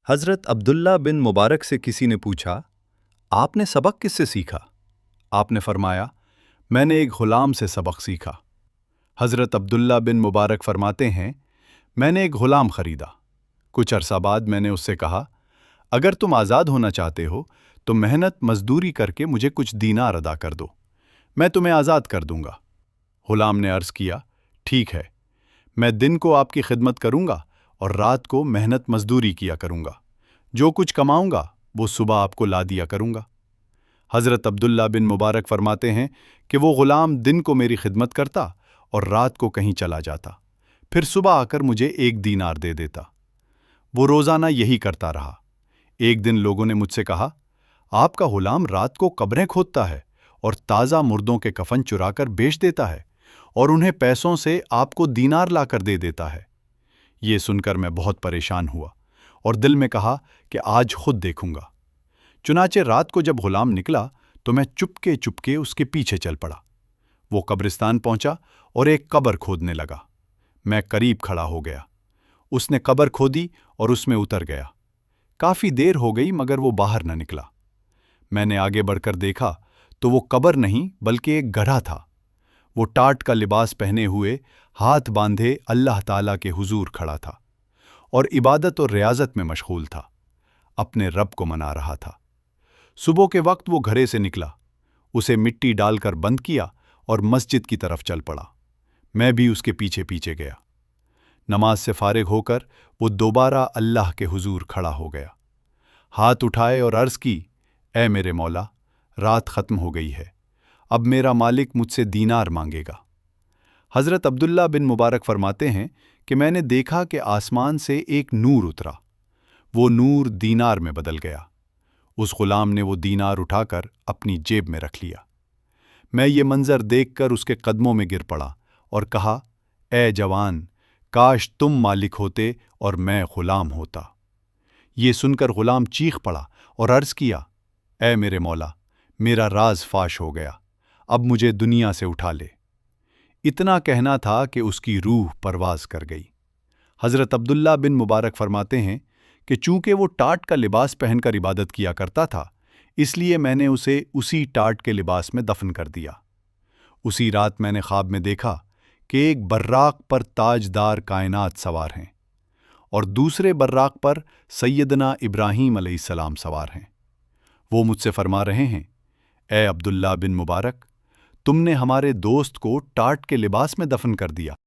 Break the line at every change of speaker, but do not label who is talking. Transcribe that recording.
حضرت عبداللہ بن مبارک سے کسی نے پوچھا، آپ نے سبق کس سے سیکھا؟ آپ نے فرمایا، میں نے ایک غلام سے سبق سیکھا۔ حضرت عبداللہ بن مبارک فرماتے ہیں، میں نے ایک غلام خریدا۔ کچھ عرصہ بعد میں نے اس سے کہا، اگر تم آزاد ہونا چاہتے ہو تو محنت مزدوری کر کے مجھے کچھ دینار ادا کر دو، میں تمہیں آزاد کر دوں گا۔ غلام نے عرض کیا، ٹھیک ہے، میں دن کو آپ کی خدمت کروں گا اور رات کو محنت مزدوری کیا کروں گا، جو کچھ کماؤں گا وہ صبح آپ کو لا دیا کروں گا۔ حضرت عبداللہ بن مبارک فرماتے ہیں کہ وہ غلام دن کو میری خدمت کرتا اور رات کو کہیں چلا جاتا، پھر صبح آ کر مجھے 1 دینار دے دیتا۔ وہ روزانہ یہی کرتا رہا۔ ایک دن لوگوں نے مجھ سے کہا، آپ کا غلام رات کو قبریں کھودتا ہے اور تازہ مردوں کے کفن چرا کر بیچ دیتا ہے اور انہیں پیسوں سے آپ کو دینار لا کر دے دیتا ہے۔ یہ سن کر میں بہت پریشان ہوا اور دل میں کہا کہ آج خود دیکھوں گا۔ چنانچہ رات کو جب غلام نکلا تو میں چپکے اس کے پیچھے چل پڑا۔ وہ قبرستان پہنچا اور ایک قبر کھودنے لگا۔ میں قریب کھڑا ہو گیا۔ اس نے قبر کھودی اور اس میں اتر گیا۔ کافی دیر ہو گئی مگر وہ باہر نہ نکلا۔ میں نے آگے بڑھ کر دیکھا تو وہ قبر نہیں بلکہ ایک گدھا تھا۔ وہ ٹاٹ کا لباس پہنے ہوئے، ہاتھ باندھے اللہ تعالیٰ کے حضور کھڑا تھا اور عبادت اور ریاضت میں مشغول تھا، اپنے رب کو منا رہا تھا۔ صبح کے وقت وہ گھرے سے نکلا، اسے مٹی ڈال کر بند کیا اور مسجد کی طرف چل پڑا۔ میں بھی اس کے پیچھے پیچھے گیا۔ نماز سے فارغ ہو کر وہ دوبارہ اللہ کے حضور کھڑا ہو گیا، ہاتھ اٹھائے اور عرض کی، اے میرے مولا، رات ختم ہو گئی ہے، اب میرا مالک مجھ سے دینار مانگے گا۔ حضرت عبداللہ بن مبارک فرماتے ہیں کہ میں نے دیکھا کہ آسمان سے ایک نور اترا، وہ نور دینار میں بدل گیا۔ اس غلام نے وہ دینار اٹھا کر اپنی جیب میں رکھ لیا۔ میں یہ منظر دیکھ کر اس کے قدموں میں گر پڑا اور کہا، اے جوان، کاش تم مالک ہوتے اور میں غلام ہوتا۔ یہ سن کر غلام چیخ پڑا اور عرض کیا، اے میرے مولا، میرا راز فاش ہو گیا، اب مجھے دنیا سے اٹھا لے۔ اتنا کہنا تھا کہ اس کی روح پرواز کر گئی۔ حضرت عبداللہ بن مبارک فرماتے ہیں کہ چونکہ وہ ٹاٹ کا لباس پہن کر عبادت کیا کرتا تھا، اس لیے میں نے اسے اسی ٹاٹ کے لباس میں دفن کر دیا۔ اسی رات میں نے خواب میں دیکھا کہ ایک براق پر تاجدار کائنات سوار ہیں اور دوسرے براق پر سیدنا ابراہیم علیہ السلام سوار ہیں۔ وہ مجھ سے فرما رہے ہیں، اے عبداللہ بن مبارک، تم نے ہمارے دوست کو ٹاٹ کے لباس میں دفن کر دیا۔